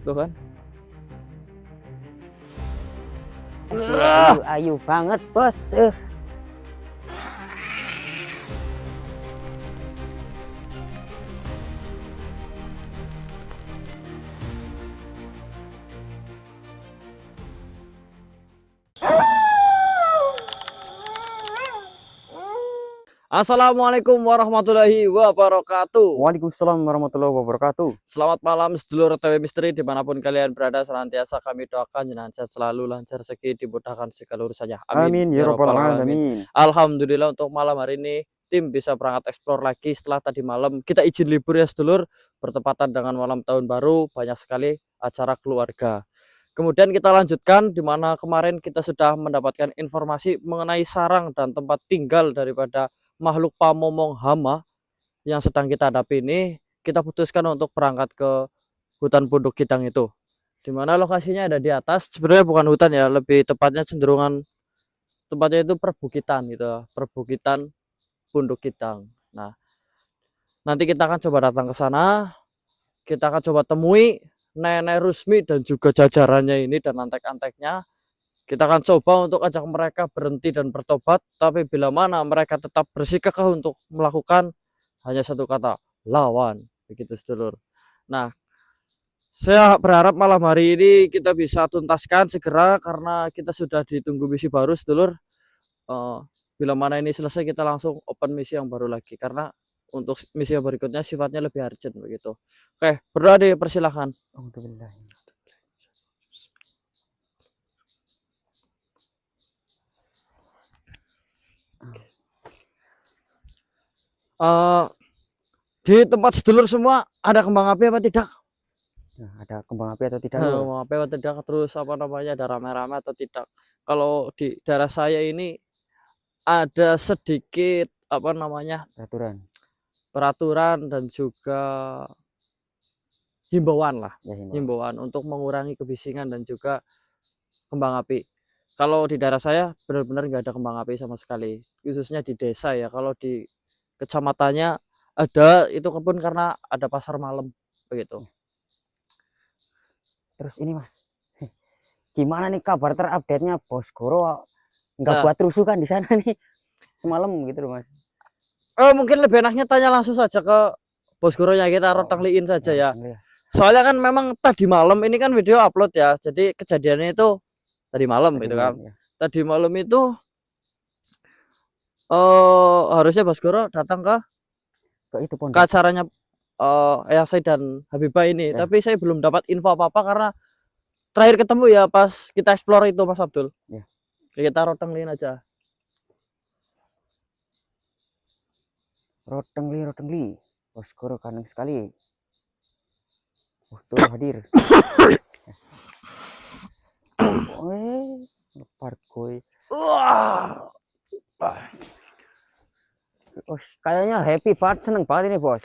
Tuh kan. Ayu banget bos. Assalamualaikum warahmatullahi wabarakatuh. Waalaikumsalam warahmatullahi wabarakatuh. Selamat malam sedulur TW Misteri dimanapun kalian berada, senantiasa kami doakan jenengan sehat selalu, lancar rezeki, dimudahkan segala urusannya. Amin ya rabbal alamin. Alhamdulillah untuk malam hari ini tim bisa berangkat eksplor lagi setelah tadi malam kita izin libur ya sedulur, bertepatan dengan malam tahun baru, banyak sekali acara keluarga. Kemudian kita lanjutkan di mana kemarin kita sudah mendapatkan informasi mengenai sarang dan tempat tinggal daripada makhluk pamomong hama yang sedang kita hadapi ini. Kita putuskan untuk berangkat ke hutan Punduk Kidang itu, dimana lokasinya ada di atas. Sebenarnya bukan hutan ya, lebih tepatnya cenderungan tempatnya itu perbukitan gitu, perbukitan Punduk Kidang. Nah, nanti kita akan coba datang ke sana, kita akan coba temui Nenek Rusmi dan juga jajarannya ini dan antek-anteknya. Kita akan coba untuk ajak mereka berhenti dan bertobat, tapi bila mana mereka tetap bersikukuh untuk melakukan hanya satu kata, lawan, begitu sedulur. Nah, saya berharap malam hari ini kita bisa tuntaskan segera karena kita sudah ditunggu misi baru sedulur. Bila mana ini selesai kita langsung open misi yang baru lagi karena untuk misi yang berikutnya sifatnya lebih urgent begitu. Oke, berdoa deh, persilahkan. Di tempat sedulur semua ada kembang api apa tidak? Nah, ada kembang api atau tidak? Kembang api atau tidak? Terus apa namanya, ada rame-rame atau tidak? Kalau di daerah saya ini ada sedikit apa namanya, peraturan dan juga himbauan lah, himbauan untuk mengurangi kebisingan dan juga kembang api. Kalau di daerah saya benar-benar nggak ada kembang api sama sekali, khususnya di desa ya. Kalau di kecamatannya ada, itu pun karena ada pasar malam begitu. Terus ini mas, gimana nih kabar terupdate-nya Bos Goro? Nggak buat rusuh kan di sana nih semalam gitu loh mas? Mungkin lebih enaknya tanya langsung saja ke Bos Goro ya, kita rotang liin saja ya. Soalnya kan memang tadi malam ini kan video upload ya, jadi kejadiannya itu tadi malam gitu kan. Tadi malam itu harusnya Bos Goro datang ke acaranya Ayah saya dan Habibah ini, tapi saya belum dapat info apa-apa karena terakhir ketemu ya pas kita explore itu Mas Abdul. Kita roteng liin aja. Roteng li Bos Goro kangen sekali. Tuh hadir. Kayaknya happy banget, seneng banget ini bos.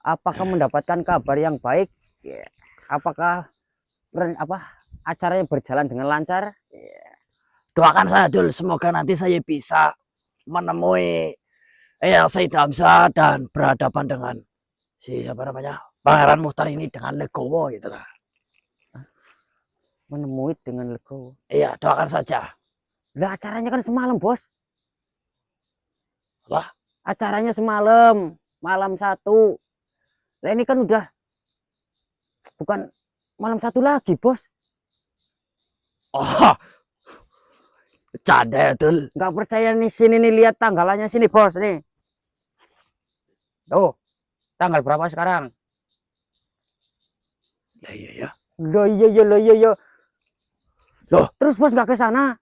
Apakah mendapatkan kabar yang baik? Apakah acaranya berjalan dengan lancar? Doakan saya dulu, semoga nanti saya bisa menemui Said Hamzah dan berhadapan dengan siapa namanya, Pangeran Muhtar ini dengan legowo gitu lah. Menemui dengan legowo? Iya, doakan saja. Lah acaranya kan semalam bos. Wah, acaranya semalam, malam 1. Lah ini kan udah bukan malam 1 lagi bos. Oh, bercanda betul. Nggak percaya nih, sini nih, lihat tanggalannya sini bos nih. Tuh, tanggal berapa sekarang? Ya iya ya. Loh iya. Loh, terus bos nggak ke sana?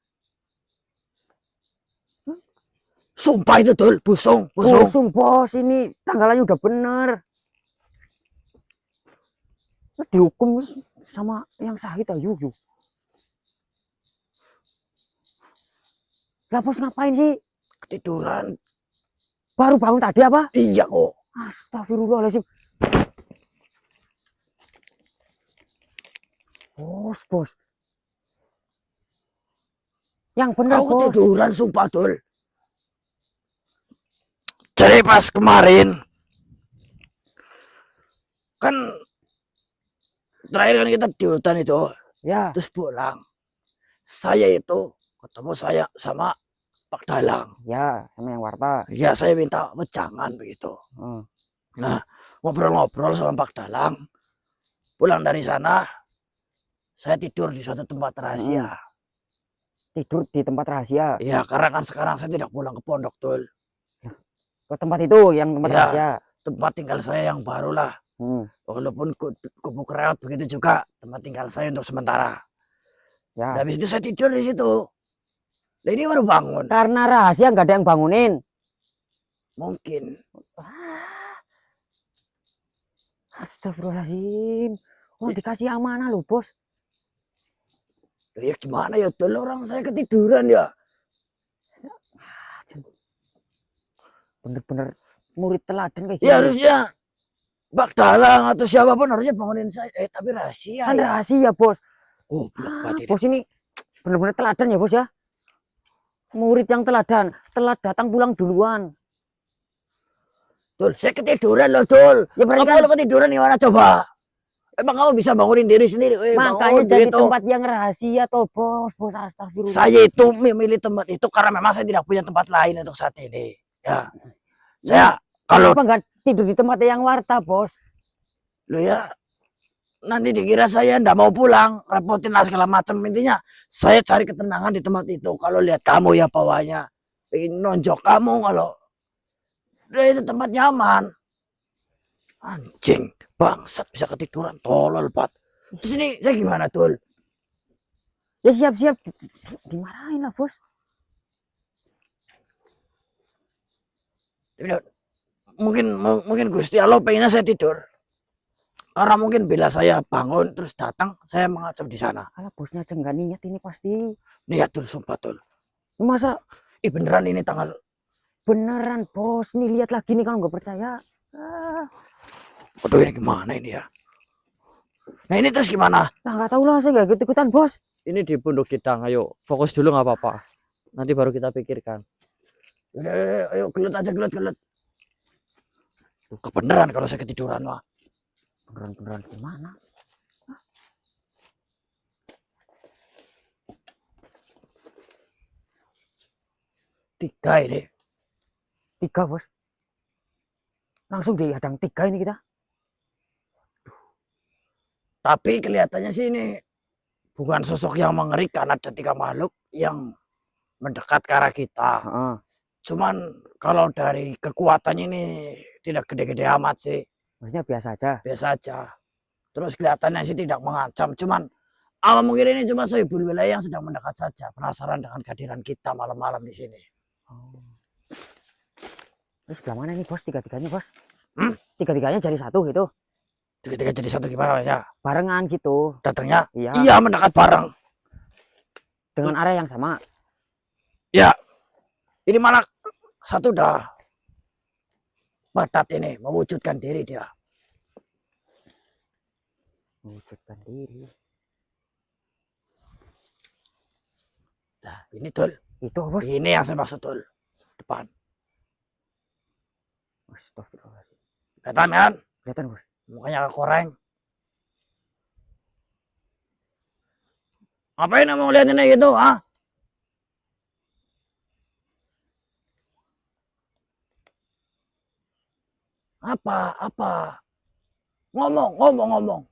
Sumpah itu dul, busung. Busung bos, ini tanggalannya udah bener. Dihukum sama yang sahid ayo. Lah bos ngapain sih? Ketiduran. Baru bangun tadi apa? Iya kok. Astagfirullahaladzim. Bos. Yang benar bos. Aku ketiduran sumpah dul. Jadi pas kemarin kan terakhir kan kita di hutan itu, Ya, terus pulang. Saya itu ketemu saya sama Pak Dalang. ya, sama yang warta. Ya saya minta wejangan begitu. Hmm. Nah ngobrol-ngobrol sama Pak Dalang. Pulang dari sana, saya tidur di suatu tempat rahasia. Tidur di tempat rahasia. Ya karena kan sekarang saya tidak pulang ke pondok Tul. Ke tempat itu yang tempat Ya. rahasia. Tempat tinggal saya yang baru lah. Walaupun kubu kereot begitu juga tempat tinggal saya untuk sementara. Ya. Habis itu saya tidur di situ. Nah, ini baru bangun. Karena rahasia nggak ada yang bangunin. Mungkin. Astagfirullahaladzim. Oh, dikasih amanah loh, Bos. Ya gimana ya Tul, orang saya ketiduran ya. Bener-bener murid teladan kayak Ya gini. harusnya Pak Dalang atau siapapun harusnya bangunin saya. Tapi rahasia Kan ya. rahasia, Bos. Goblok banget ini. Bos ini bener-bener teladan ya, Bos ya. Murid yang teladan, telat datang pulang duluan. Tul, saya ketiduran loh Tul. Ya berarti Kamu kan kalau ketiduran gimana coba? Emang kamu bisa bangunin diri sendiri? makanya bangun jadi gitu. tempat yang rahasia toh, Bos. Bos, astagfirullah. Saya itu memilih tempat itu karena memang saya tidak punya tempat lain untuk saat ini. Ya, saya kalau Kenapa nggak tidur di tempat yang warta, Bos? lu ya nanti dikira saya ndak mau pulang, repotin lah segala macam. Intinya saya cari ketenangan di tempat itu. Kalau lihat kamu ya bawahnya, ingin nonjok kamu kalau itu tempat nyaman. Anjing, bangsat bisa ketiduran, tolol pat. Terus ini saya gimana Tul? Ya siap-siap dimarahin lah, Bos. Mungkin Gusti Allah pengennya saya tidur. Karena mungkin bila saya bangun terus datang, saya mengacau di sana. Kalau bosnya aja nggak niat ini pasti. Niat Tul, sumpah Tul. Masa Beneran ini tanggal. beneran, Bos? Nih lihat lagi nih kalau nggak percaya. Aduh ini gimana ini ya? Nah ini terus gimana? Nah, nggak tahu lah, saya nggak ikut-ikutan, Bos. Ini di punduk kita, ayo fokus dulu nggak apa-apa. Nanti baru kita pikirkan. Udah, ayo gelut aja gelut. Kebeneran kalau saya ketiduran mah. Beneran gimana? Tiga ini. 3, Bos. Langsung dihadang 3 ini kita. Tapi kelihatannya sih ini bukan sosok yang mengerikan. Ada 3 makhluk yang mendekat ke arah kita. Cuman kalau dari kekuatannya ini tidak gede-gede amat sih. Maksudnya biasa aja. Biasa aja. Terus kelihatannya sih tidak mengancam. Cuman mungkin ini cuma sohibul wilayah yang sedang mendekat saja. Penasaran dengan kehadiran kita malam-malam di sini. Terus sebelah mana ini, Bos? 3-3-nya, Bos? 3-3-nya jadi satu gitu. Tiga-tiga jadi satu gimana ya? Barengan gitu. Datangnya? Iya. Iya mendekat bareng. Dengan area yang sama. Ya. Ini malah satu dah batat ini mewujudkan diri dia. Mewujudkan diri. Nah, ini Tul. Itu, Bos. Ini yang saya maksud Tul. Depan. Astagfirullahaladzim. Kelihatan kan? Kelihatan, Bos. Mukanya koreng. Ngapain mau liatinnya gitu, ah? Apa? Ngomong.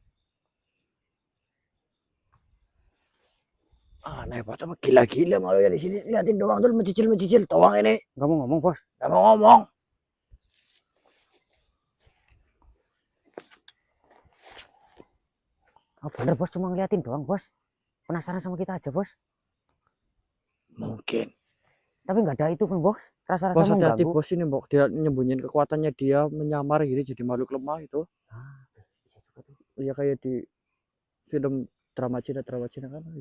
Aneh banget, apa gila-gila malu ya di sini. Liatin doang Tul, mencicil doang ini. Nggak mau ngomong, Bos. Gak mau ngomong. Oh, bener, Bos. Cuma ngeliatin doang, Bos. Penasaran sama kita aja, Bos. Mungkin. Tapi nggak ada itu kan, Bos. Rasa-rasa Bos hati-hati mengganggu. bos ini, Mbok. Dia nyembunyiin kekuatannya, dia menyamar gitu jadi makhluk lemah itu. Bisa juga tuh. Ya kayak di film drama Cina kan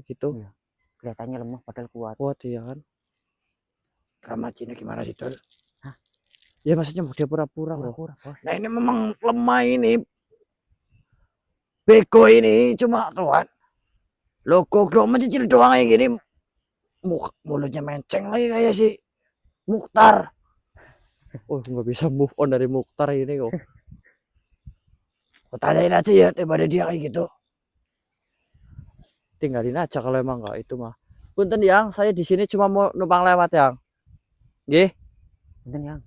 gitu. Iya. Kelihatannya lemah padahal kuat. Kuat ya kan. Drama Cina gimana sih Tul? Ya maksudnya dia pura-pura loh. Pura-pura, Bos. Nah ini memang lemah ini. Beko ini cuma tuan. Logo mencicil doang kayak gini. Mulutnya menceng lagi kayak si Mukhtar. Oh nggak bisa move on dari Mukhtar ini kok. Tanyain aja ya daripada dia kayak gitu. tinggalin aja kalau emang nggak itu mah. Punten Yang, saya di sini cuma mau numpang lewat Yang. Nggih. Punten Yang.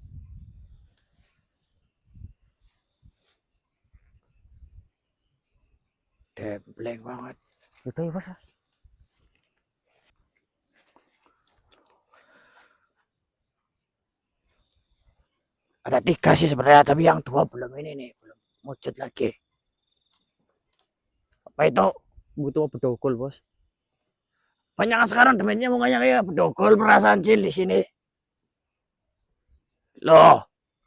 Dempleng banget. Itu ya bos. Ada 3 sih sebenarnya, tapi yang 2 belum ini nih, belum wujud lagi. Apa itu? Butuh bedogol bos. Banyak sekarang temennya mukanya kayak bedogol perasaan cil di sini. Loh,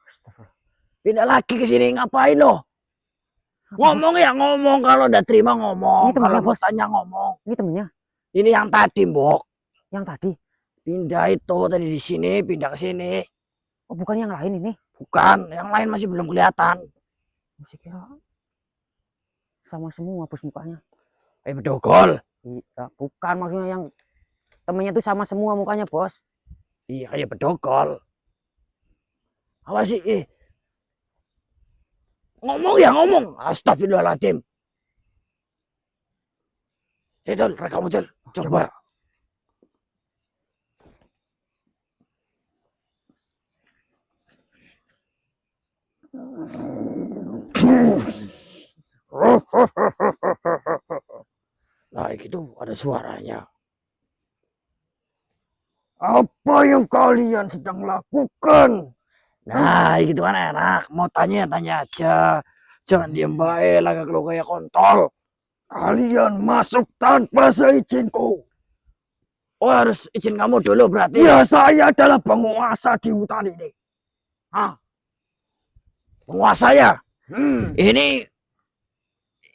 Astagfirullah. pindah lagi ke sini ngapain loh? Ngomong ya ngomong, kalau udah terima ngomong, Ini temennya, kalau mau Bos. tanya ngomong. Ini temennya Ini yang tadi, Mbok. yang tadi. Pindah itu tadi di sini, pindah ke sini. Oh bukan yang lain ini. Bukan, yang lain masih belum kelihatan. Masih kira sama semua bos mukanya. Bedogol. Iya, bukan maksudnya yang temennya tuh sama semua mukanya bos. Iya, kayak bedogol. Apa sih? Ngomong ya ngomong. Astagfirullahaladzim. Itu rekam Cil. Coba. Nah, gitu ada suaranya. Apa yang kalian sedang lakukan? Nah, gitu kan enak. Mau tanya, tanya aja. Jangan diem baik, lagak lu kayak kontol. Kalian masuk tanpa seizinku. Oh, harus izin kamu dulu berarti? Ya, saya adalah penguasa di hutan ini. Hah? Penguasa ya?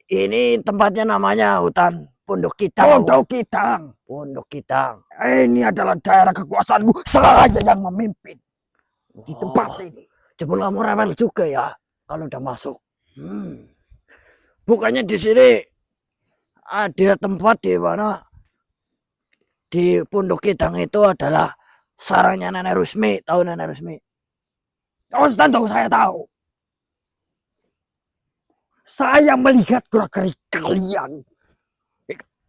Ini tempatnya namanya hutan Pondok Kitang. Pondok Kitang. Pondok Kitang. Ini adalah daerah kekuasaanku. Saya yang memimpin di tempat ini. Jebul kamu rewel juga ya kalau udah masuk. Bukannya di sini ada tempat di mana di Pondok Kitang itu adalah sarangnya Nenek Rusmi. Tahu Nenek Rusmi? Oh, tentu saya tahu. Saya melihat gerak-gerik kalian.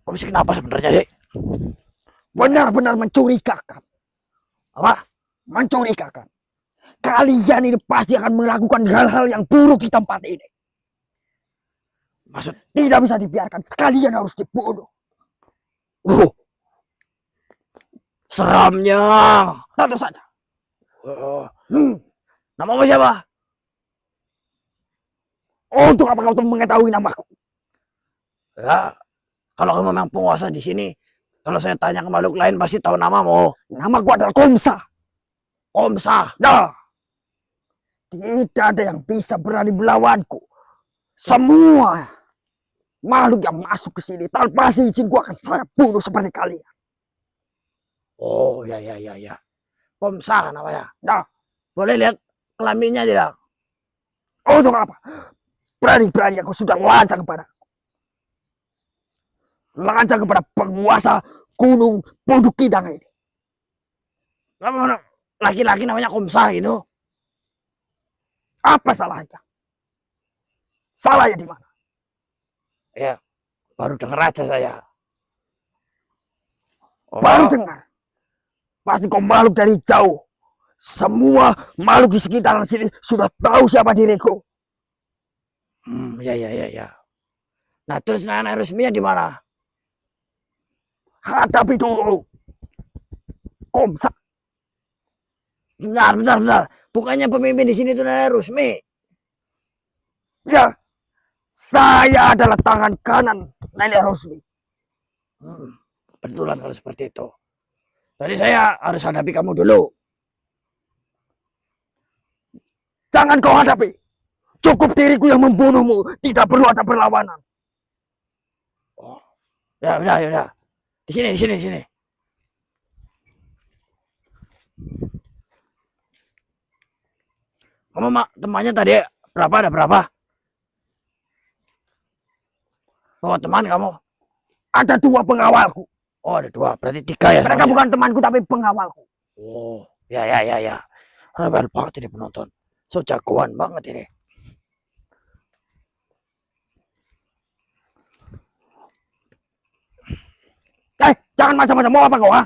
Kamu sih kenapa sebenarnya sih? Benar-benar mencurigakan. Apa? Mencurigakan. Kalian ini pasti akan melakukan hal-hal yang buruk di tempat ini. Maksud? Tidak bisa dibiarkan. Kalian harus dibunuh. Seramnya. Tentu saja. Namamu siapa? Untuk apa kamu mengetahui namaku? Ya, kalau kamu memang penguasa di sini, kalau saya tanya ke makhluk lain pasti tahu namamu. Namaku adalah Komsa. Komsa. Nah, tidak ada yang bisa berani melawanku. Semua makhluk yang masuk ke sini tanpa izinku akan saya bunuh seperti kalian. Oh, ya. Komsa namanya. Nah, boleh lihat kelaminnya tidak? Oh, untuk apa? Berani-berani aku sudah lancang kepada penguasa Gunung Pondok Kitang ini. Laki-laki namanya Komsa gitu. Apa salahnya? Salahnya di mana? Ya, baru dengar aja saya. Baru dengar. Pasti kau makhluk dari jauh. Semua makhluk di sekitaran sini sudah tahu siapa diriku. Ya. Nah, terus Nenek Rusminya di mana? Hadapi dulu. Komsa. Bentar. Bukannya pemimpin di sini itu Nenek Rusmi? Ya. Saya adalah tangan kanan Nenek Rusmi. Betulan kalau seperti itu. Jadi saya harus hadapi kamu dulu. Jangan kau hadapi. Cukup diriku yang membunuhmu. Tidak perlu ada perlawanan. Oh. Ya. Di sini. Kamu temannya tadi berapa? Ada berapa? Bawa teman kamu? Ada 2 pengawalku. Oh, ada 2. Berarti 3 ya? Mereka bukan temanku tapi pengawalku. Oh, ya. Rebel banget ini penonton. So jagoan banget ini. Jangan macam-macam, mau apa kau, ah?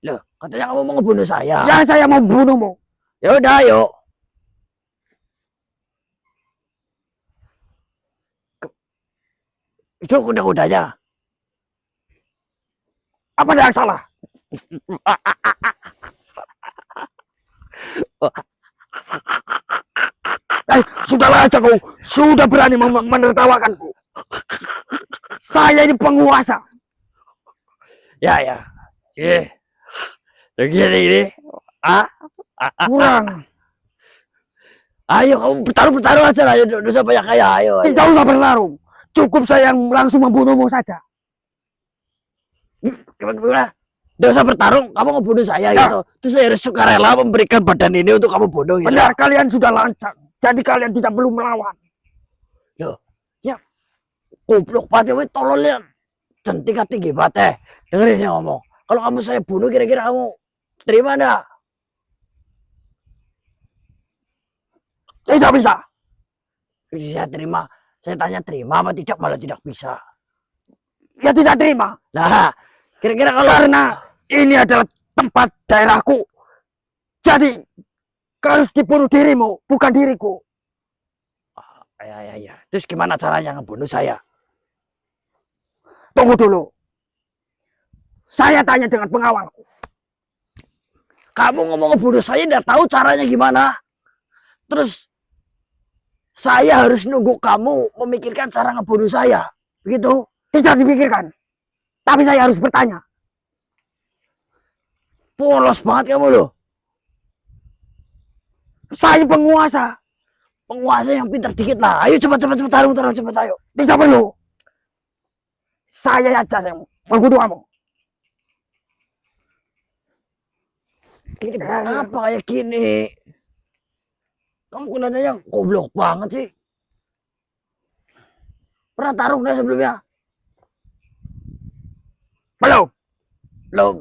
Loh, katanya kamu mau ngebunuh saya. Ya, saya mau bunuhmu. Ya udah, ayo. Itu kuda-kudanya. Apa yang salah? Sudahlah aja kau. Sudah berani menertawakanku. Saya ini penguasa. Ya. Begini ini. Ah, Kurang. ayo kamu bertaruh aja lah. Dosa banyak kaya. Ayo. Tidak usah bertarung. Cukup saya yang langsung membunuhmu saja. Gimana? Tidak usah bertarung. Kamu ngebunuh saya Ya. gitu. Terus saya harus sukarela memberikan badan ini untuk kamu bunuh. Gitu. Benar, kalian sudah lancang. Jadi kalian tidak perlu melawan. Goblok banget we tololnya. Tingkat tinggi banget. Dengerin saya ngomong. Kalau kamu saya bunuh kira-kira kamu terima enggak? Tidak bisa. Saya terima. Saya tanya terima apa tidak, malah tidak bisa. Ya tidak terima. Nah, kira-kira kalau Karena ini adalah tempat daerahku. Jadi kau harus dibunuh dirimu, bukan diriku. ya. Terus gimana caranya ngebunuh saya? Tunggu dulu. Saya tanya dengan pengawalku. Kamu ngomong ngebunuh saya udah tahu caranya gimana. Terus saya harus nunggu kamu memikirkan cara ngebunuh saya. Begitu? Tidak dipikirkan. Tapi saya harus bertanya. Polos banget kamu loh. Saya penguasa. Penguasa yang pintar dikit lah. Ayo cepat tarung cepat ayo. Tidak perlu. Saya aja yang membunuh kamu. Kenapa kayak gini? Kamu kelihatannya goblok banget sih. Pernah tarung deh sebelumnya? Belum. Belum.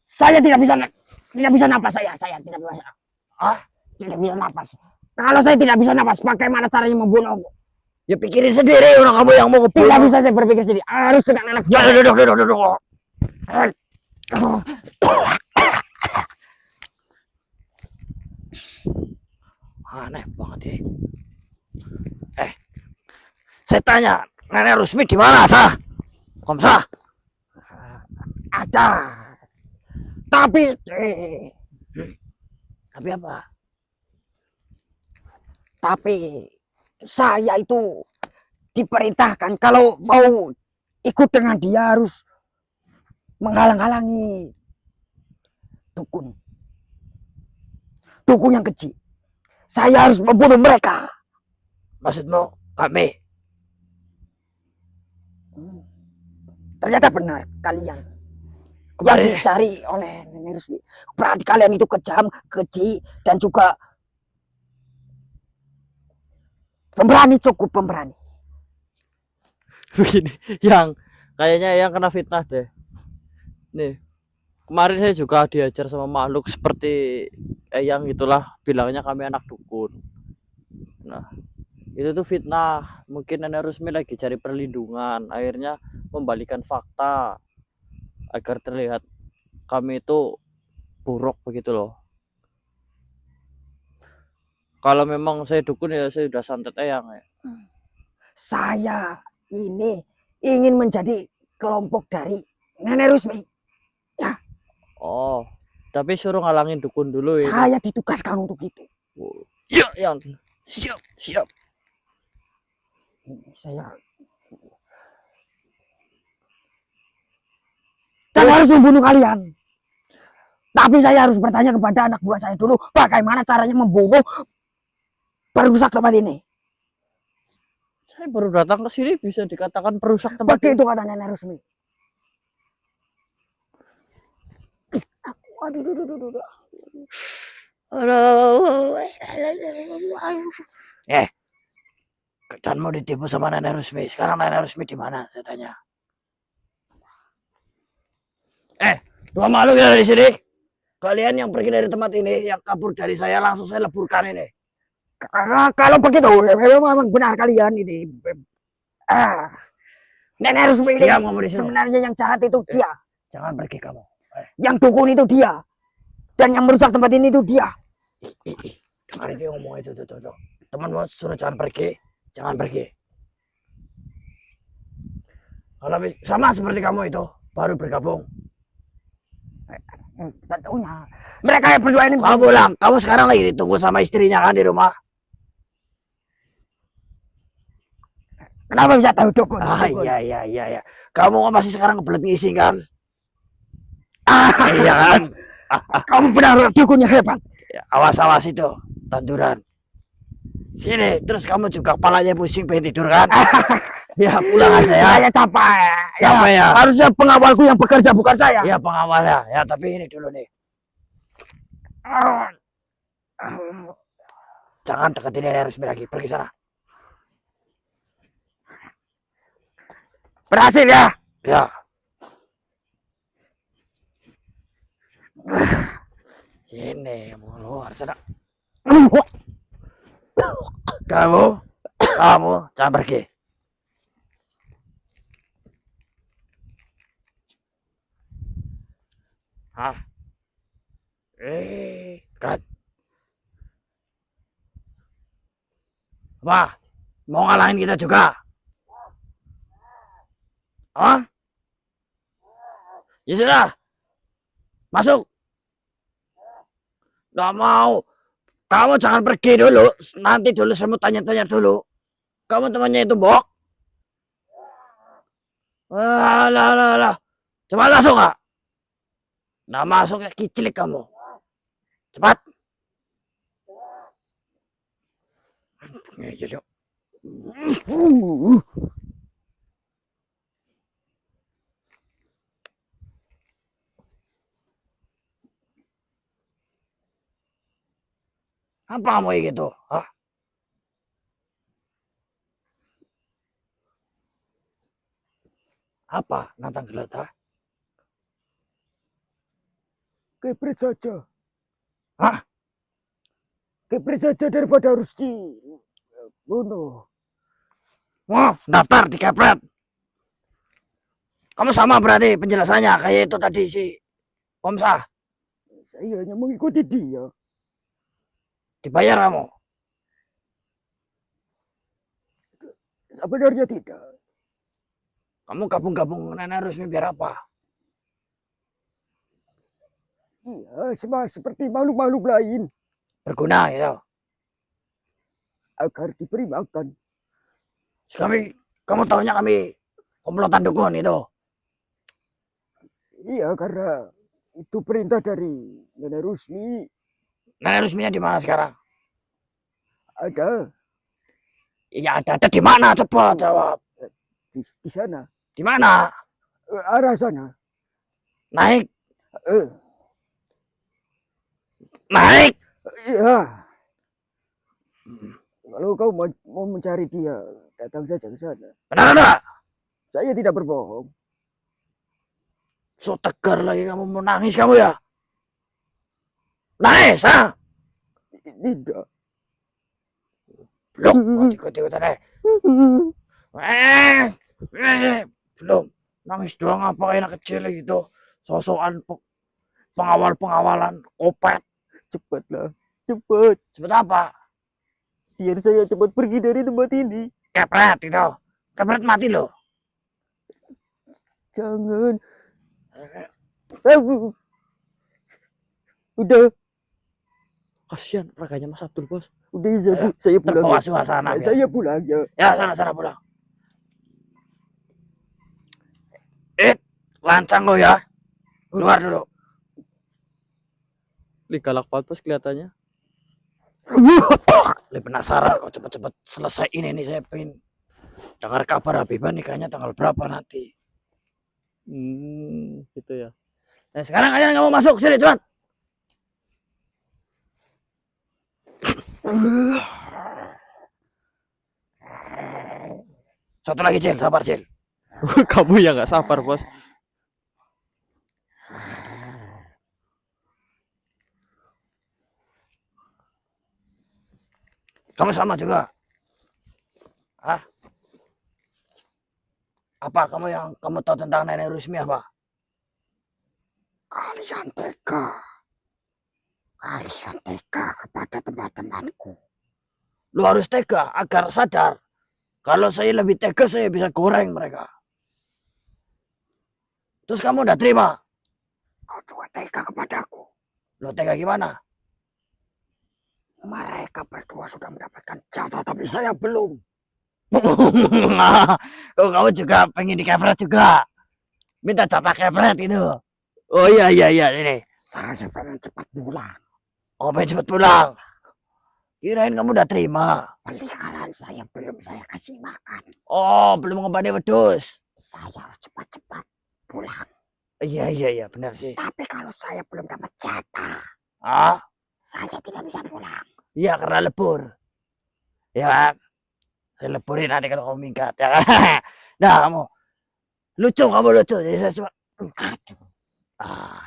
Saya tidak bisa napas saya tidak bisa. Tidak bisa napas. Kalau saya tidak bisa napas, bagaimana caranya membunuhmu? Ya pikirin sendiri orang kamu yang mau Tidak ngebunuh. bisa saya berpikir sendiri. Harus dengan anak Ya, duduk. Aneh banget ya. Saya tanya, Nenek Rusmi di mana, Sah? Komsah? Ada. Tapi Tapi apa? tapi saya itu diperintahkan kalau mau ikut dengan dia harus menghalang-halangi dukun yang kecil. Saya harus membunuh mereka. Maksudmu kami? Ternyata benar kalian yang Kemarin dicari oleh Nenek Rusmi. Berarti kalian itu kejam, keji, dan juga pemberani, cukup pemberani. Begini, yang kayaknya yang kena fitnah deh. Nih, kemarin saya juga diajar sama makhluk seperti yang itulah, bilangnya kami anak dukun. Nah, itu tuh fitnah. Mungkin Nenek Rusmi lagi cari perlindungan, akhirnya membalikan fakta agar terlihat kami itu buruk begitu loh. Kalau memang saya dukun ya saya udah santet eyang ya. Saya ini ingin menjadi kelompok dari Nenek Rusmi. Oh, tapi suruh ngalangin dukun dulu ya. Saya ditugaskan untuk itu. ya, yang siap. Saya dan harus membunuh kalian. Tapi saya harus bertanya kepada anak buah saya dulu, bagaimana caranya membunuh perusak tempat ini. Saya baru datang ke sini bisa dikatakan perusak tempat ini. Begitu kata Nenek Rusmi. Dan mau ditipu sama Nenek Rusmi. Sekarang Nenek Rusmi di mana? Saya tanya. Dua makhluk yang ada di sini. Kalian yang pergi dari tempat ini, yang kabur dari saya langsung saya leburkan ini. Kalau begitu, memang benar kalian ini. Ah, Nenek Rusmi ini Diam kamu di sini. sebenarnya yang jahat itu dia. Jangan pergi kamu. Yang dukun itu dia. Dan yang merusak tempat ini itu dia. Dengar dia ngomong itu tuh. Temanmu suruh jangan pergi. Jangan pergi. Kalau sama seperti kamu itu baru bergabung. Tentunya. Mereka berdua ini. Kamu pulang. Kamu sekarang lagi ditunggu sama istrinya kan di rumah. Kenapa bisa tahu dukun? Dukun. Iya. Kamu masih sekarang kebelet ngisi kan? Iya kan? Kamu benar dukunnya hebat. Ya, awas itu tanduran. Sini, terus kamu juga kepalanya pusing pengen tidur kan? Ya pulang aja ya. Saya capek. Capek ya? Harusnya pengawalku yang bekerja bukan saya. Ya pengawal ya. Tapi ini dulu nih. Jangan deketin Nenek Rusmi lagi. Pergi sana. Berhasil ya. Ya. Sini, mau keluar sana. Kamu jangan pergi. Hah? Kan. Apa? Mau ngalahin kita juga? Hah? Ya sudah. Masuk. Nggak mau. Kamu jangan pergi dulu. Nanti dulu saya mau tanya-tanya dulu. Kamu temannya itu Mbok? Alah. Coba masuk nggak? Nah masuk ya kicilik kamu. Cepat. Yuk. Apa kamu kayak gitu? Hah? Apa? Nantang gelut, ha? Kepret saja. Hah? Kepret saja daripada harus dibunuh. Wah, daftar di kepret. Kamu sama berarti penjelasannya kayak itu tadi si Komsa. Saya hanya mengikuti dia. Dibayar kamu. Sebenarnya tidak. Kamu gabung-gabung Nenek Rusmi biar apa? Iya, seperti makhluk-makhluk lain. Berguna ya. Agar diberi makan. Kamu tahunya kami komplotan dukun itu. Iya, karena itu perintah dari Nenek Rusmi. Nenek Rusminya di mana sekarang? Ada Iya ada di mana? Coba jawab. di sana. Di mana? Arah sana. Naik. Eh, Naik. Iya. Kalau kau mau mencari dia, datang saja ke sana. Benar enggak? Saya tidak berbohong. So tegar lagi kamu mau nangis kamu ya? Nangis, ha? Tidak. Belum, mau ikut-ikutan belum. Nangis doang apa kayak anak kecil gitu. Sosokan pengawal-pengawalan, kopet. Cepatlah, cepat. Cepet apa? Biar saya cepat pergi dari tempat ini. Kepret itu. Kepret mati loh. Jangan. Udah. Kasihan raganya Mas Abdul, Bos. Udah saya pulang. Terbawa suasana. Saya pulang ya. Ya, sana pulang. Lancang lo ya. Keluar dulu. Galak banget Bos kelihatannya. Lebih penasaran kok cepet-cepet selesai ini nih, saya pengen dengar kabar Habibah nikahnya tanggal berapa nanti. Gitu ya. Nah, sekarang kalian nggak mau masuk sini, cuman. Satu lagi, Cil, sabar, Cil. Kamu ya nggak sabar, Bos. Kamu sama juga? Hah? Apa kamu tahu tentang Nenek Rusmi apa? Kalian tega. Kalian tega kepada teman-temanku. Lu harus tega agar sadar. Kalau saya lebih tega, saya bisa goreng mereka. Terus kamu udah terima? Kau juga tega kepadaku. Lo tega gimana? Mereka berdua sudah mendapatkan jatah, tapi saya belum. Oh, kamu juga pengen dikepret juga? Minta jatah kepret itu. Oh iya ini. Saya pengen cepat pulang. Oh, pengen cepet pulang. Kirain kamu udah terima. Peliharaan saya belum saya kasih makan. Oh, belum ngebade wedus. Saya harus cepat-cepat pulang. Iya, benar sih. Tapi kalau saya belum dapat jatah, Ah, saya tidak bisa pulang. iya karena lebur. Ya kan? Saya leburin nanti kalau kamu minggat. Ya kan? Nah, kamu lucu. Jadi saya cuma, Aduh,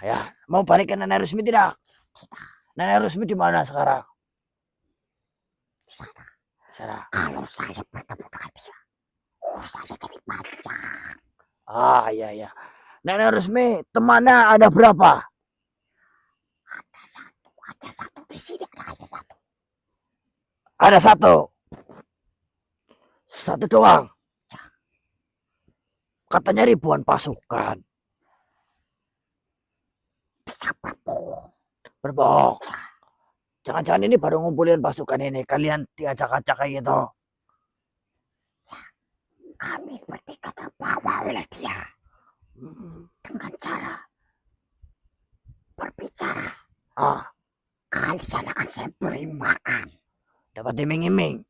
ya. Mau balik ke Nenek Rusmi tidak? tidak. Nenek Rusmi di mana sekarang? Di sana. Sana. Kalau saya bertemu dengan dia, urusannya jadi panjang. Iya. Nenek Rusmi temannya ada berapa? Ada satu di sini, ada satu. Ada satu. Satu doang. Katanya ribuan pasukan. Tidak berbohong. Berbohong. Jangan-jangan ini baru ngumpulin pasukan ini. Kalian diacak-acak kayak gitu. Kami bertiga terbawa oleh dia dengan cara berbicara. Kalian akan saya beri makan. Dapat iming-iming.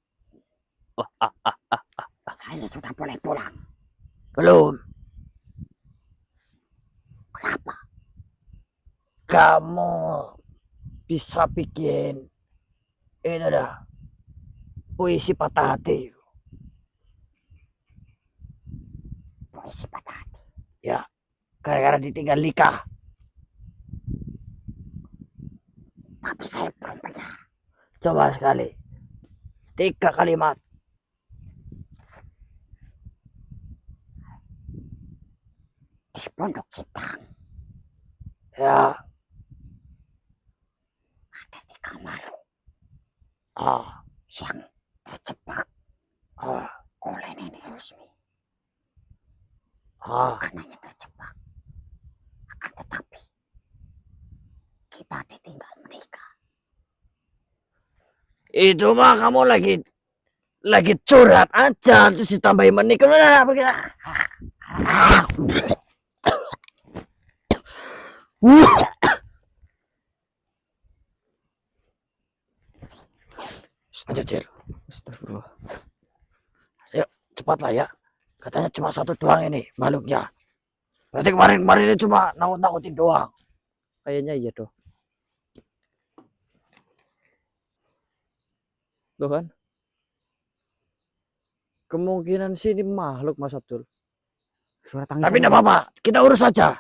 Saya sudah boleh pulang. Belum. Kenapa? Kamu bisa bikin ini dah puisi patah hati. Puisi patah hati. Ya, gara-gara ditinggal nikah. Tapi saya belum pernah. Coba sekali. 3 kalimat. Di Pondok Hitam Ya. ada 3 makhluk Ah, yang terjebak ah, oleh Nenek Rusmi. ah. Bukan hanya terjebak, akan tetapi kita ditinggal menikah. Itu mah kamu lagi curhat aja terus ditambahin menikah. Udah, pergi. Anjir. Astagfirullah. Ayo, cepatlah ya. Katanya cuma satu doang ini makhluknya. Berarti kemarin ini cuma nakut-nakutin doang. Kayaknya iya doh. Tuh kan? Kemungkinan sih ini makhluk Mas Abdul. Suara tangisan. Tapi tidak apa-apa, kita urus saja.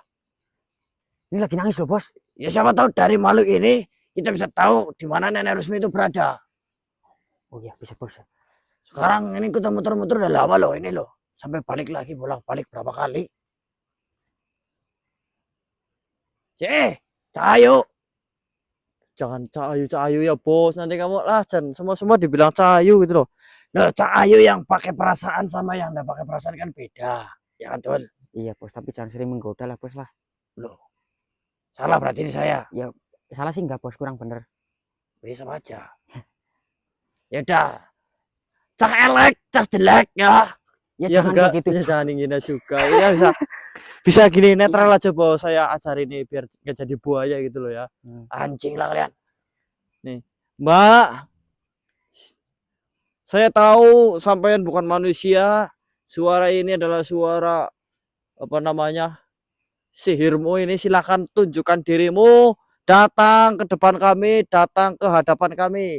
Ini lagi nangis loh, Bos. Ya siapa tahu dari makhluk ini kita bisa tahu di mana Nenek Rusmi itu berada. Oh iya, bisa, Bos. Sekarang ini kita muter-muter udah lama loh ini loh. Sampai balik lagi, bolak-balik berapa kali. Cahayu. Jangan cahayu ya bos. Nanti kamu lah semua dibilang cahayu gitu loh. Nah, Cahayu yang pakai perasaan sama yang enggak pakai perasaan kan beda. Ya kan, Tol? Iya, Bos, tapi jangan sering menggoda lah, Bos lah. Loh. Salah berarti ini saya. Salah sih enggak, Bos, kurang bener. Beri sama aja. Ya udah. Cak elek, cak jelek ya. Ya, Ya jangan enggak, kayak gitu. ya jangan ingin juga. Ya bisa gini netral aja bos. Saya ajarin ini biar nggak jadi buaya gitu loh ya. Anjing lah kalian. Mbak, saya tahu sampean bukan manusia. Suara ini adalah suara apa namanya? Sihirmu ini, silakan tunjukkan dirimu. Datang ke depan kami, datang ke hadapan kami.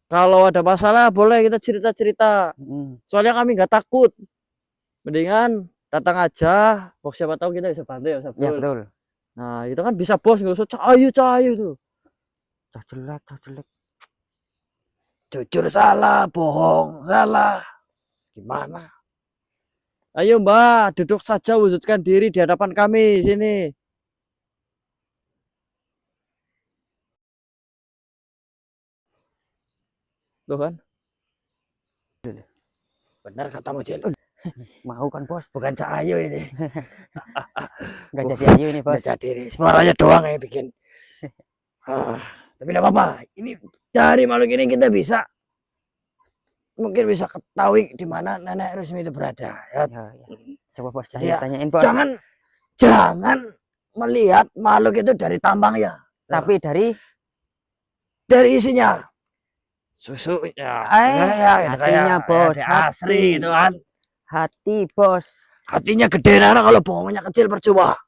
Kalau ada masalah boleh kita cerita-cerita. Soalnya kami nggak takut. Mendingan datang aja. Bos siapa tahu kita bisa bantu ya. Ya, betul. Nah, itu kan bisa bos, nggak usah cahayu tuh. Cah jelek. Jujur salah, bohong salah. Gimana? Ayo Mbah, duduk saja, wujudkan diri di hadapan kami sini. Tuh kan? Benar katamu, Cil. Mau kan bos? Bukan Cak Ayu ini. Nggak jadi ayu ini bos. Nggak jadi ini. Suaranya doang yang bikin. Tapi tidak apa-apa. Ini dari makhluk ini kita bisa mungkin bisa ketahui di mana Nenek Rusmi itu berada. Ya. Ya, ya. Coba bos, Jadi ya, tanyain bos. jangan melihat makhluk itu dari tampangnya, Tapi dari isinya. Susu ya, itu hatinya, kayak bos, di asri hati. gitu kan. hati bos. Hatinya gede nana, kalau bohongnya kecil percuma.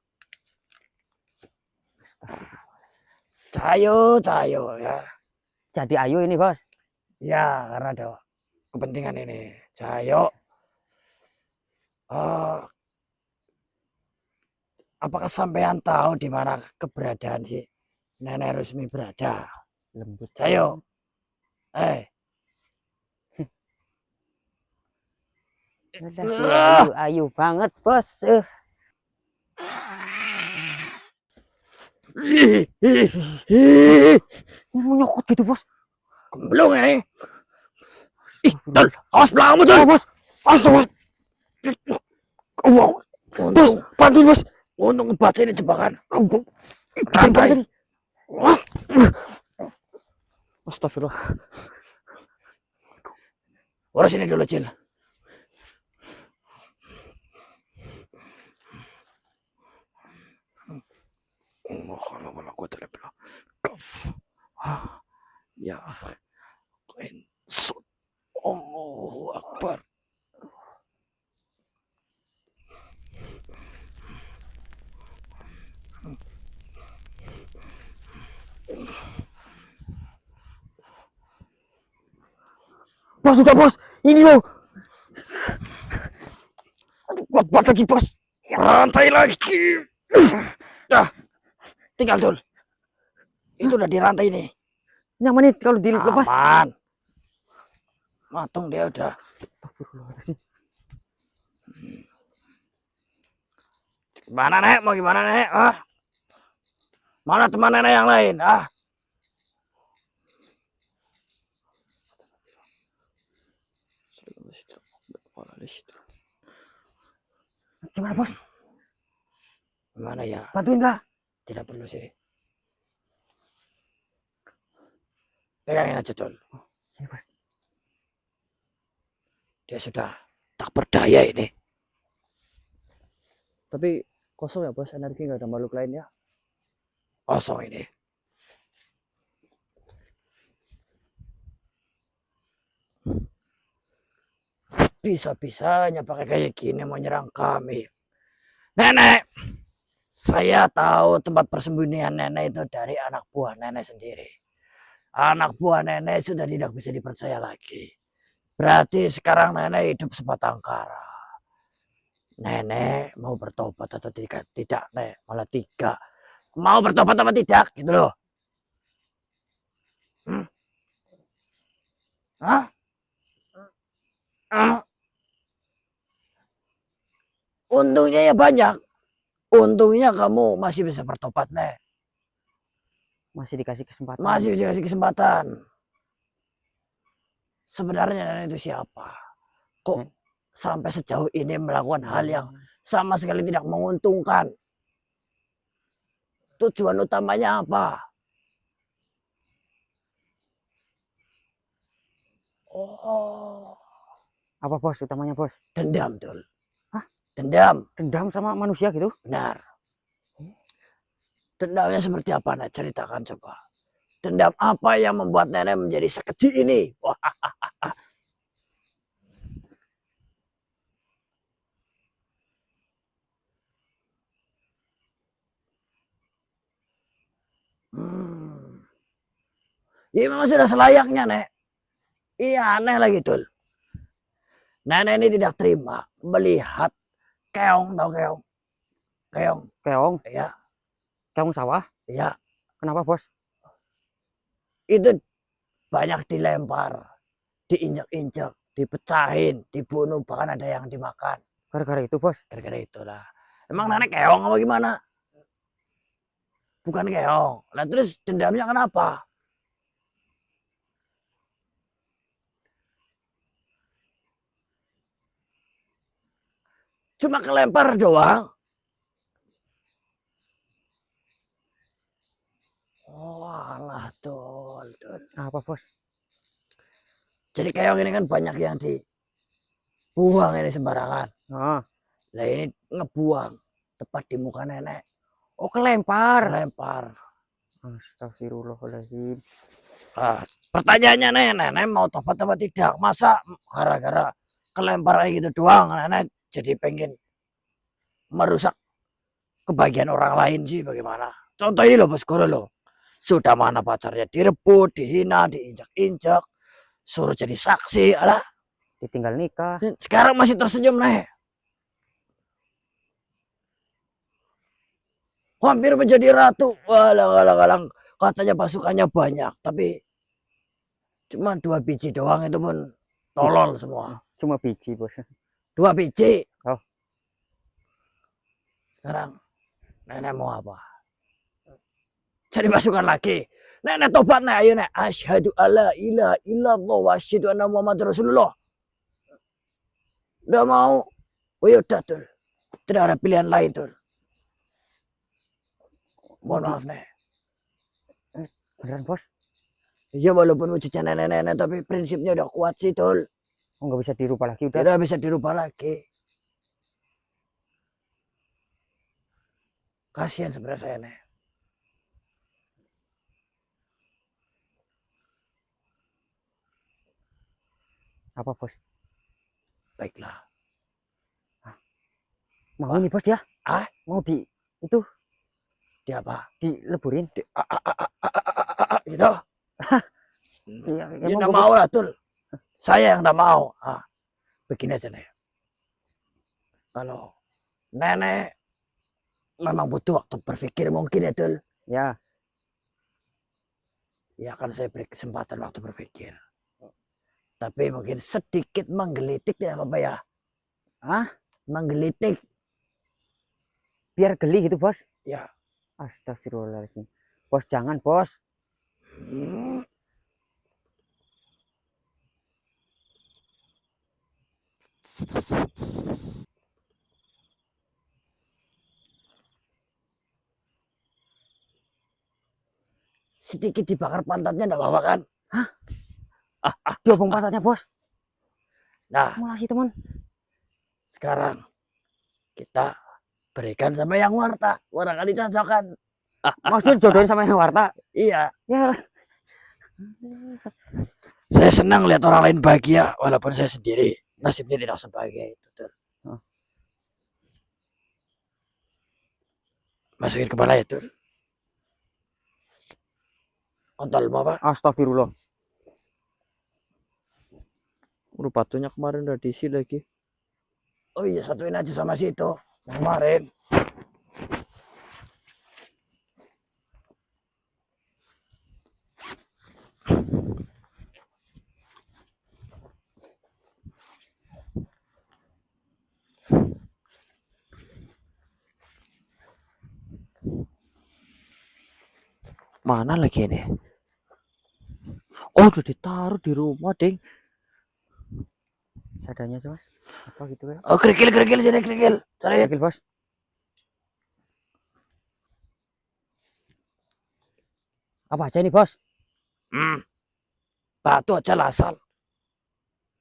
Cayo ya. Jadi ayu ini bos. Ya, karena ada kepentingan ini. Cayo. Apakah sampean tahu di mana keberadaan si Nenek Rusmi berada? Lembut. Cayo. Ayu banget bos. Menyokot gitu bos. Gemblung ini. Ih, Tol, awas belakangmu Tol. Bos. Awas bos. Bos, bantu bos. Untung ngebaca ini jebakan. Rantai. Astagfirullah. Urus ini dulu, Cil. Ya, Allahu Akbar. Bos sudah bos. Ini loh. Kuat lagi bos. Rantai lagi. Dah, tinggal Dul. Itu udah dirantai ini. Nyaman nih kalau dilepas. Aman. Matung dia udah. Gimana Nek? Mau gimana Nek? Mana teman Nenek yang lain? Gimana bos? Gimana ya? Bantuin nggak? Tidak perlu sih. Pegangin aja Dul. Dia sudah tak berdaya ini. Tapi kosong ya bos, energi nggak ada makhluk lain ya. Kosong ini. Bisa-bisanya pakai kayak gini mau nyerang kami. Nenek, saya tahu tempat persembunyian Nenek itu dari anak buah Nenek sendiri. Anak buah Nenek sudah tidak bisa dipercaya lagi. Berarti sekarang Nenek hidup sebatang kara. Nenek mau bertobat atau tidak? Tidak, Nek. Malah tidak. Mau bertobat apa tidak? Gitu loh. Untungnya ya banyak. Untungnya kamu masih bisa bertobat, Nek. Masih dikasih kesempatan. Masih dikasih kesempatan. Sebenarnya Nenek itu siapa? Kok sampai sejauh ini melakukan hal yang sama sekali tidak menguntungkan? Tujuan utamanya apa? Oh, Apa bos utamanya bos? dendam, Dul. Hah? Dendam, Dendam sama manusia gitu? benar. Dendamnya seperti apa, Nek? Ceritakan coba. Dendam apa yang membuat Nenek menjadi sekeji ini? Wah. Ya memang sudah selayaknya, Nek. Ini aneh lagi, Dul. Nenek ini tidak terima melihat keong, tahu keong? Keong, Keong? ya, Keong sawah? ya. Kenapa bos? Itu banyak dilempar diinjak-injak, dipecahin, dibunuh, bahkan ada yang dimakan. Gara-gara itu, Bos. Gara-gara itulah. Emang nenek keong apa gimana? Bukan keong. Lah terus dendamnya kenapa? Cuma kelempar doang. Oh, alah, tol. Apa, Bos? Jadi keong ini kan banyak yang dibuang ini sembarangan. Oh, Lah ini ngebuang tepat di muka nenek. oh kelempar. Lempar. Astagfirullahaladzim. Pertanyaannya nenek mau tobat apa tidak? Masa gara-gara kelempar kayak gitu doang nenek jadi pengen merusak kebahagiaan orang lain sih bagaimana? Contoh ini loh Bos Goro loh. Sudah mana pacarnya direbut, dihina, diinjak-injak, suruh jadi saksi, alah. Ditinggal nikah. Sekarang masih tersenyum nih. Hampir menjadi ratu. Walang-walang katanya pasukannya banyak, tapi cuma 2 biji doang itu pun tolol semua. Cuma biji, Bos. 2 biji. Oh. Sekarang nenek mau apa? Jadi pasukan lagi. Nenek tobat nek, ayo nek. Asyhadu alla ilaha illallah wa asyhadu anna Muhammadar Rasulullah. Udah mau? Oh yaudah tuh. Tidak ada pilihan lain tuh. Mohon maaf nek. Beneran, Bos? Ya walaupun wujudnya nenek-nenek tapi prinsipnya udah kuat sih Tul. Oh, nggak bisa dirubah lagi udah. Tidak bisa dirubah lagi. Kasihan sebenarnya saya nek. Apa, Bos? Baiklah. Mau nih, Bos ya? Ah? Mau itu Di apa? dileburin. Gitu. Iya, Ya emang nggak gua- mau lah Tul. Saya yang nggak mau. Begini aja nek. Kalau nenek memang butuh waktu berpikir mungkin ya Tul. Ya, Ya kan saya beri kesempatan waktu berpikir. Tapi mungkin sedikit menggelitik tidak apa-apa ya. ah, Menggelitik. biar geli gitu, Bos. Ya. Astagfirullahaladzim. Bos, jangan, Bos. Hmm. Sedikit dibakar pantatnya enggak apa-apa kan? Diobong pantatnya, Bos. Nah, Malah sih, teman. sekarang kita berikan sama yang warta. Barangkali cocok kan? Maksudnya jodohin sama yang warta. Iya. Ya, Saya senang lihat orang lain bahagia walaupun saya sendiri nasibnya tidak sebahagia itu. Tul. Oh. Masukin kepala itu. Kontol mau apa? astagfirullah. Udah batunya kemarin udah diisi lagi. Oh iya, satuin aja sama situ. Yang kemarin. Mana lagi ini? Oh, udah ditaruh di rumah, Ding. Sadanya, Bos. Apa gitu ya? Oh, kerikil sini kerikil. Cari. Panggil, Bos. Apa aja ini, Bos? Batu aja lah asal.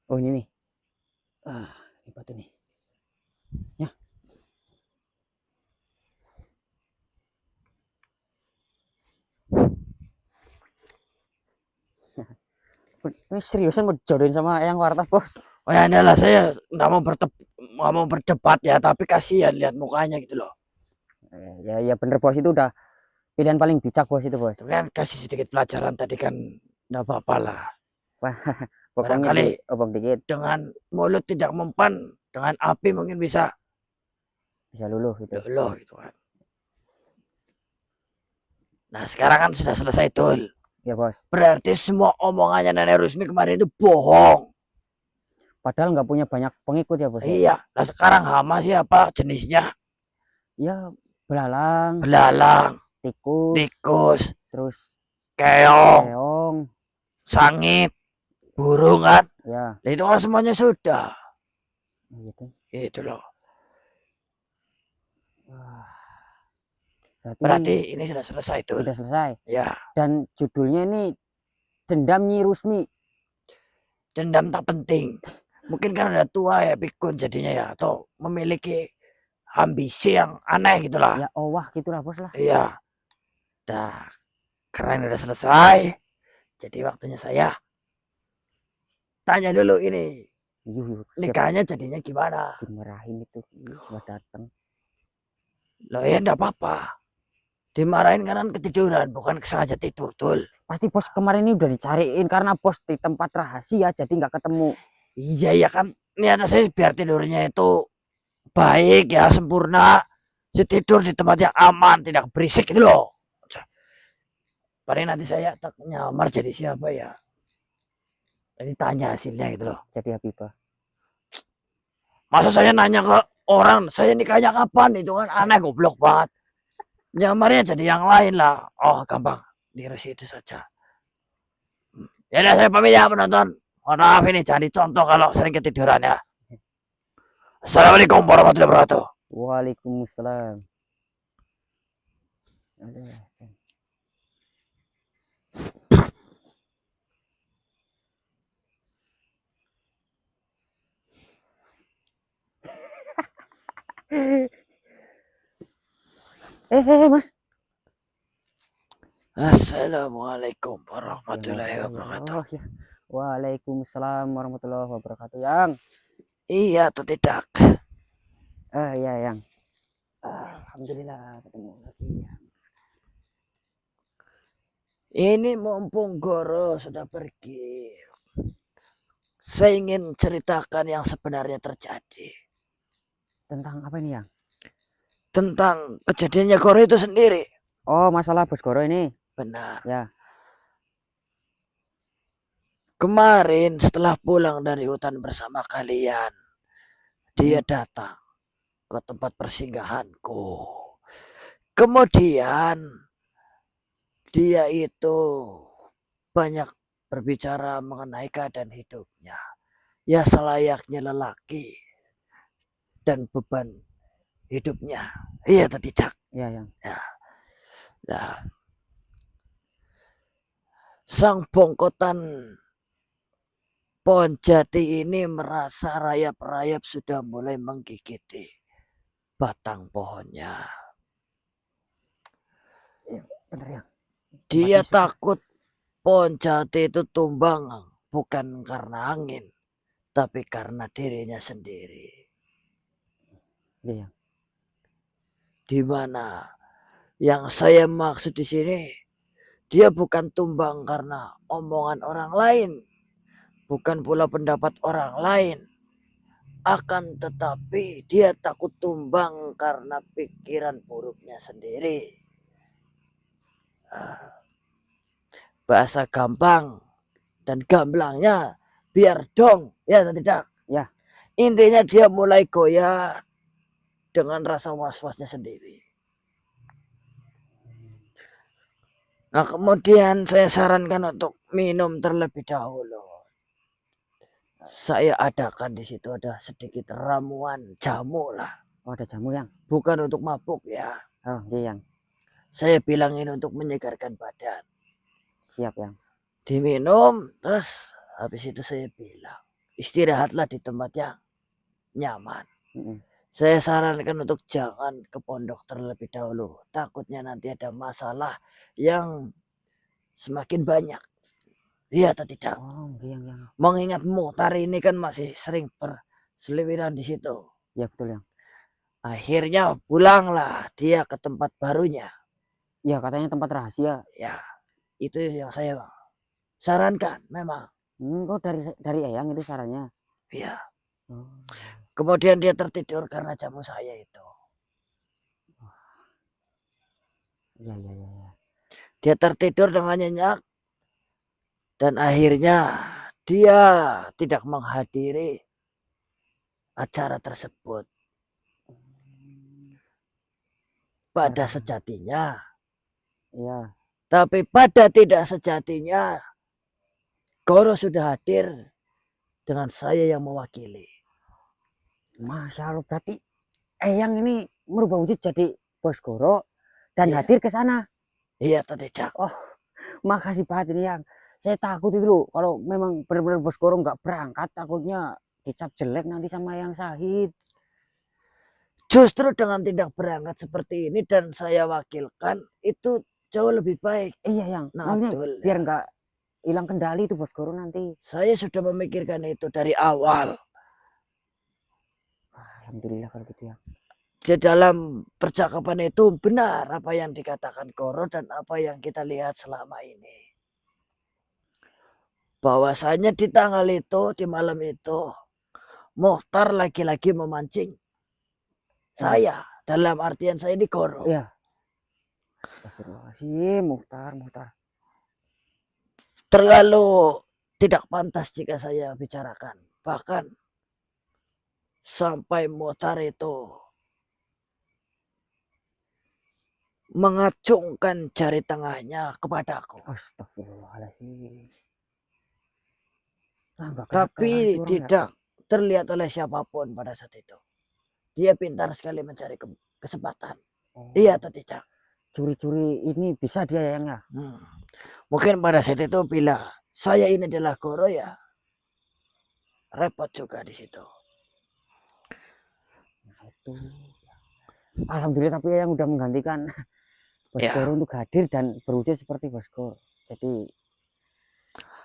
Oh, ini nih. Ini batu nih. Ya. Ini seriusan mau jodohin sama yang warta, Bos? Oh ya adalah saya nggak mau berdebat ya, tapi kasihan lihat mukanya gitu loh. Ya bener, Bos. Itu udah pilihan paling bijak, Bos, itu, Bos. Itu kan kasih sedikit pelajaran tadi kan nggak apa-apa lah. Pokoknya Barangkali obong dikit dengan mulut tidak mempan, dengan api mungkin bisa bisa luluh gitu. luluh gitu kan. Nah sekarang kan sudah selesai Tul. Ya bos. Berarti semua omongannya Nenek Rusmi kemarin itu bohong. Padahal nggak punya banyak pengikut ya bos. Ya? Iya. Nah sekarang hama siapa jenisnya? Ya belalang, Belalang, tikus, tikus, terus keong, keong. sangit, burung kan. Ya. Nah, itu kan semuanya sudah. Gitu. Itu loh. Wah. Berarti ini sudah selesai tuh. Sudah selesai. Ya. Dan judulnya ini Dendam Nyi Rusmi. Dendam tak penting. Mungkin kan ada tua ya pikun jadinya ya. Atau memiliki ambisi yang aneh gitu lah. Ya owah gitulah bos lah. Iya. Dah. Karena ini udah selesai. Jadi waktunya saya tanya dulu ini. Yuh, Nikahnya jadinya gimana? dimarahin itu. Nggak datang. Loh ya enggak apa-apa. Dimarahin karena ketiduran. Bukan sengaja tidur tuh. Pasti bos kemarin ini udah dicariin karena bos di tempat rahasia jadi nggak ketemu. Iya ya kan. Niatnya saya biar tidurnya itu baik ya, sempurna. Si tidur di tempat yang aman, tidak berisik gitu loh. Paling nanti saya tak nyamar jadi siapa ya. Jadi tanya hasilnya gitu loh. Jadi Habibah. Masa saya nanya ke orang, saya nikahnya kapan? Itu kan aneh, goblok banget. Nyamarnya jadi yang lain lah. Oh gampang, di itu saja. Ya udah saya pamit ya penonton. Mohon maaf ini jangan dicontoh kalau sering ketiduran ya. Assalamualaikum warahmatullahi wabarakatuh. Waalaikumsalam. Aduh. Mas. Assalamualaikum warahmatullahi wabarakatuh. Oh, ya. Waalaikumsalam warahmatullahi wabarakatuh. Yang. Iya atau tidak? Ya yang. Alhamdulillah ketemu lagi. Ini mumpung Goro sudah pergi, saya ingin ceritakan yang sebenarnya terjadi. Tentang apa ini yang? Tentang kejadiannya Goro itu sendiri. Oh masalah Bos Goro ini. Benar. Ya. Kemarin setelah pulang dari hutan bersama kalian, dia datang ke tempat persinggahanku. Kemudian dia itu banyak berbicara mengenai keadaan hidupnya. Ya selayaknya lelaki dan beban hidupnya. Iya atau tidak? Iya yang. Ya. Nah, sang bongkotan pohon jati ini merasa rayap-rayap sudah mulai menggigiti batang pohonnya. Ya, benar yang. Dia takut pohon jati itu tumbang bukan karena angin, tapi karena dirinya sendiri. Iya. Di mana yang saya maksud di sini, dia bukan tumbang karena omongan orang lain, bukan pula pendapat orang lain. Akan tetapi dia takut tumbang karena pikiran buruknya sendiri. Bahasa gampang dan gamblangnya biar dong, ya atau tidak? Ya. Intinya dia mulai goyah dengan rasa was-wasnya sendiri. Nah kemudian saya sarankan untuk minum terlebih dahulu. Saya adakan di situ ada sedikit ramuan jamu lah. Oh ada jamu yang. Bukan untuk mabuk ya. Oh iya yang. Saya bilang ini untuk menyegarkan badan. Siap yang. Diminum terus habis itu saya bilang istirahatlah di tempat yang nyaman. Saya sarankan untuk jangan ke pondok terlebih dahulu. Takutnya nanti ada masalah yang semakin banyak. Iya atau tidak? Oh yang. Mengingat Muhtar ini kan masih sering berseliweran di situ. Ya betul yang. Akhirnya pulanglah dia ke tempat barunya. Ya katanya tempat rahasia. Ya itu yang saya sarankan memang. Oh dari Eyang itu sarannya. Iya. Oh. Kemudian dia tertidur karena jamu saya itu. Iya. Dia tertidur dengan nyenyak Dan akhirnya dia tidak menghadiri acara tersebut. Pada Karena- sejatinya, Iya. tapi pada tidak sejatinya, Goro sudah hadir dengan saya yang mewakili. Masya Allah, berarti Eyang ini merubah wujud jadi Bos Goro dan Iya. hadir ke sana. Iya atau tidak? Oh, makasih banget ini Yang. Saya takut itu loh, kalau memang benar-benar Bos Goro nggak berangkat, takutnya dicap jelek nanti sama Yang Syahid. Justru dengan tidak berangkat seperti ini dan saya wakilkan, itu jauh lebih baik. Iya Yang, Nah, makanya betul. biar nggak hilang kendali itu Bos Goro nanti. Saya sudah memikirkan itu dari awal. Alhamdulillah kalau gitu ya. Di dalam percakapan itu benar apa yang dikatakan Goro dan apa yang kita lihat selama ini. Bahwasanya di tanggal itu, di malam itu, Mokhtar lagi-lagi memancing saya. Dalam artian saya ini Goro. Iya. Astagfirullahaladzim, Muhtar. Terlalu tidak pantas jika saya bicarakan. Bahkan sampai Mokhtar itu mengacungkan jari tengahnya kepadaku. Astagfirullahaladzim. Nah, Tapi tidak terlihat oleh siapapun pada saat itu. Dia pintar sekali mencari kesempatan. Iya atau tidak? Curi-curi ini bisa dia Yang ya? Mungkin pada saat itu bila saya ini adalah Goro ya repot juga di situ. Nah, itu. Alhamdulillah tapi Yang udah menggantikan Bos Ya. Goro untuk hadir dan berwujud seperti Bos Goro. Jadi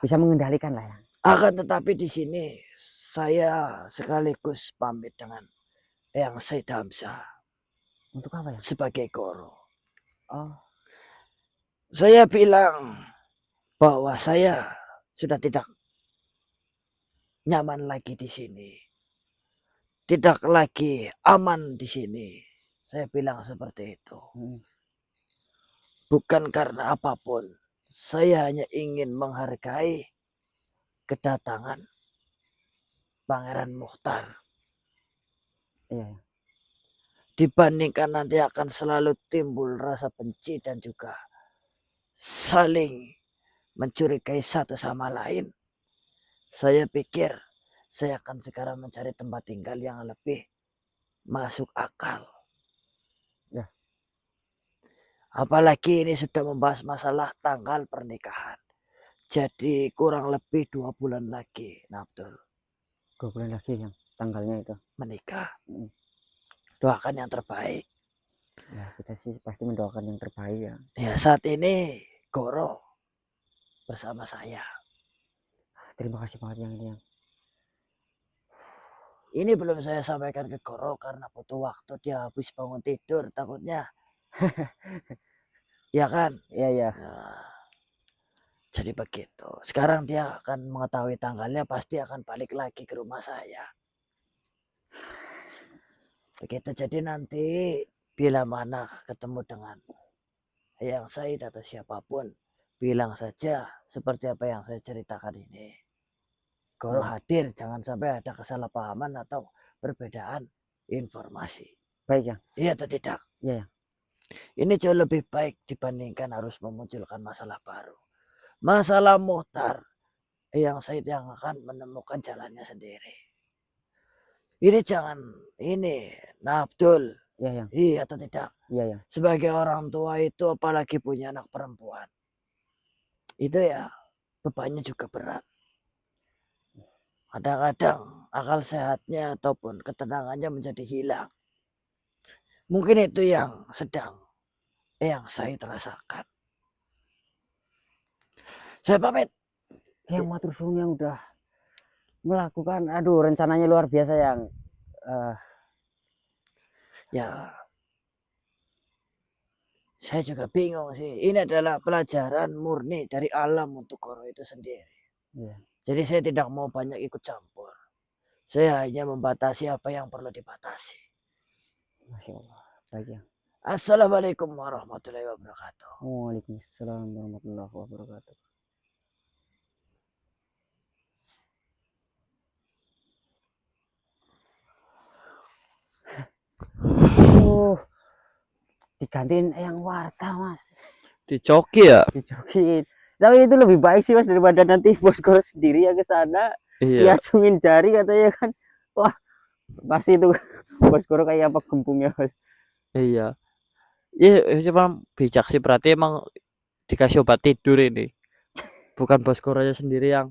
bisa mengendalikan lah ya. Akan tetapi di sini saya sekaligus pamit dengan Eyang Syed Hamzah Untuk apa ya? sebagai Goro. Oh, Saya bilang bahwa saya sudah tidak nyaman lagi di sini. Tidak lagi aman di sini. Saya bilang seperti itu. Bukan karena apapun. Saya hanya ingin menghargai kedatangan Pangeran Mokhtar. iya. Dibandingkan nanti akan selalu timbul rasa benci dan juga saling mencurigai satu sama lain. Saya pikir saya akan sekarang mencari tempat tinggal yang lebih masuk akal. Ya. Apalagi ini sudah membahas masalah tanggal pernikahan. Jadi kurang lebih 2 bulan lagi, nah betul, 2 bulan lagi Yang tanggalnya itu. menikah. Doakan yang terbaik. Ya kita sih pasti mendoakan yang terbaik ya. Ya saat ini Goro bersama saya. Terima kasih banget Yang ini Yang. Ini belum saya sampaikan ke Goro karena butuh waktu, dia habis bangun tidur takutnya. Ya kan? Iya. Nah, jadi begitu. Sekarang dia akan mengetahui tanggalnya, pasti akan balik lagi ke rumah saya. Begitu, jadi nanti bila mana ketemu dengan Eyang Syahid atau siapapun, bilang saja seperti apa yang saya ceritakan ini. Goro hadir, jangan sampai ada kesalahpahaman atau perbedaan informasi. Baik Yang. Iya atau tidak? Iya Yang. Ini jauh lebih baik dibandingkan harus memunculkan masalah baru. Masalah Mokhtar, Eyang Syahid yang akan menemukan jalannya sendiri. Ini jangan ini, nah Abdul. Iya Yang. Iya atau tidak? Iya Yang. Sebagai orang tua itu apalagi punya anak perempuan. Itu ya bebannya juga berat. Kadang-kadang akal sehatnya ataupun ketenangannya menjadi hilang. Mungkin itu yang sedang Eyang Syahid rasakan. Saya pamit. Yang matur suwun Yang udah melakukan, aduh rencananya luar biasa Yang. Ya, saya juga bingung sih. Ini adalah pelajaran murni dari alam untuk Goro itu sendiri. Iya. Jadi saya tidak mau banyak ikut campur. Saya hanya membatasi apa yang perlu dibatasi. Masya Allah. Baik Yang. Assalamualaikum warahmatullahi wabarakatuh. Waalaikumsalam warahmatullahi wabarakatuh. Aduh, digantiin yang warta mas, Dicoki ya. dijokin. Tapi itu lebih baik sih mas daripada nanti Boskoro sendiri yang ke sana, Iya. diacungin jari katanya kan. Wah, pasti itu Boskoro kayak apa gempungnya mas. Iya. Ya cuma bijak sih, berarti emang dikasih obat tidur ini. Bukan Boskoronya sendiri yang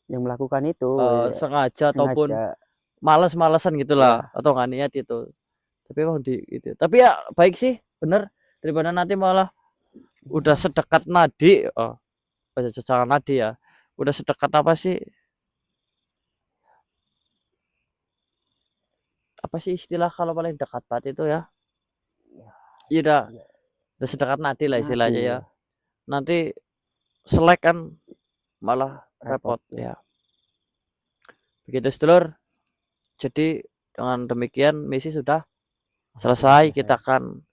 Yang melakukan itu ya, sengaja ataupun sengaja. males-malesan gitulah atau nggak niat itu. Tapi emang di itu. Tapi ya baik sih, bener, daripada nanti malah udah sedekat nadi. Oh, jangan nadi ya. Udah sedekat apa sih? Apa sih istilah kalau paling dekat banget itu ya? Iya udah sedekat nadi lah istilahnya Nadi, ya. Nanti selek kan malah repot repot ya. Begitu sedulur. Jadi dengan demikian misi sudah selesai. Kita akan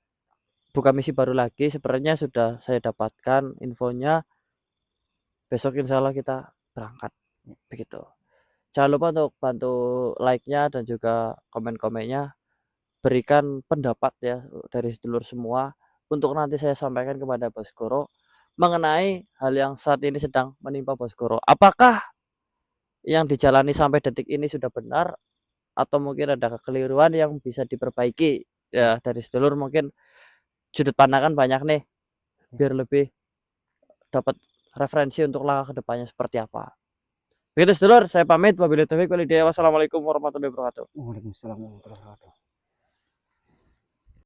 buka misi baru lagi. Sebenarnya sudah saya dapatkan infonya. Besok insya Allah kita berangkat. Begitu. Jangan lupa untuk bantu like-nya dan juga komen-komennya. Berikan pendapat ya dari sedulur semua untuk nanti saya sampaikan kepada Boskoro mengenai hal yang saat ini sedang menimpa Boskoro. Apakah yang dijalani sampai detik ini sudah benar atau mungkin ada kekeliruan yang bisa diperbaiki ya dari sedulur, mungkin sudut pandangan banyak nih biar lebih dapat referensi untuk langkah kedepannya seperti apa. Begitu sedulur, saya pamit. Wabillahi taufiq walhidayah. Wassalamualaikum warahmatullahi wabarakatuh. Waalaikumsalam warahmatullahi wabarakatuh.